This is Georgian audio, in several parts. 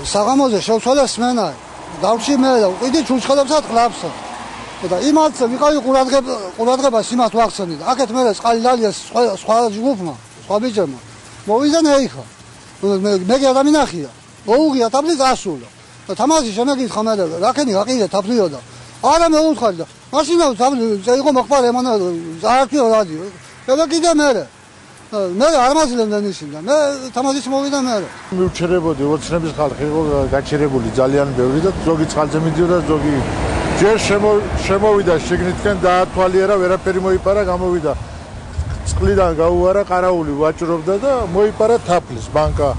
საღამოზე შევცვალე სმენა. დავში მე და ვყიდი ჩურჩხელებსა ყლაფსა. და იმათ ვიყავი ყურადღებას იმათ ვახსენდი. აქეთ მე წყალი დალიეს სხვა ჯგუფმა, სხვა ბიჭებმა. მოვიდა ნეიხა. მე გადამინახია. მოუღია თაფლი გასულა. და თამაში შემეკითხა მე რაკენი გაყიდე თაფლიო და არა მე უთხარი და მაშინ თაფლი იყო მოხმარ ემანა ზარკიო რადიო. და კიდე მე არ მაძლევდა ნიშნდა. მე თამაშის მოვიდა მე. მივჩერებოდი ოცნების ხალხი იყო გაჩერებული ძალიან ბევრი და ზოგი წყალზე მიდიოდა ზოგი ჯერ შემოვიდა შიგნითკენ დაათვალიერა ვერაფერი მოიპარა გამოვიდა წყლიდან გაუარა ყარაული ვაჭრობდა და მოიპარა თაფლის ბანკა.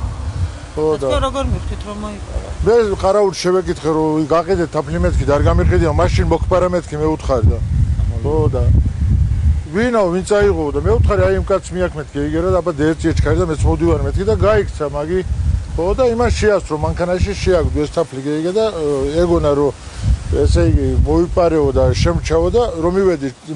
როგორ მივხვდით რომ მოიპარა? მე ყარაულს შევეკითხე რომ გაყიდე თაფლი მეთქი და არ გამიყიდია მაშინ მოგხარა მეთქი მე უთხარი და და ვინო ვინ წაიღო და მე უთხარი აი იმ კაცს მიაქ მეთქი იგერა და აბა ერთი ეჩქარი და მეც მოდივარ მეთქი და გაიქცა მაგი და იმას შეასწრო მანქანაში შეაგდო ეს თაფლი გეიგე და ეგონა რომ ესე იგი მოიპარეო და შემჩაო და რომ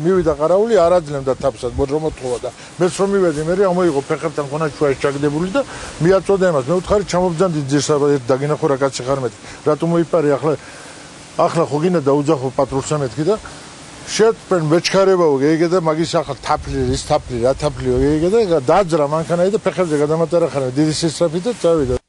მივიდა ყარაული არ აძლევდა თაფსად რომ მოთხოვა და მეც რომ მივედი მე ამოიღო ფეხებთან ხონა ჩვაში ჩაგდებული და მიაწოდა იმას მე უთხარი ჩამობძანდი ძირს ერთ დაგინახო რა კაცი ხარ მეთქი რატომ მოიპარე ახლა ხო გინდა დაუძახო პატრულს მეთქი და შეტყვენ მეჩქარებაო გეიგე და მაგის ახლა თაფლი ის თაფლი რა თაფლიო გეიგე და დაძრა მანქანայի და ფეხებზე გადამატარა ხარ დიდი სისწრაფით და წავიდა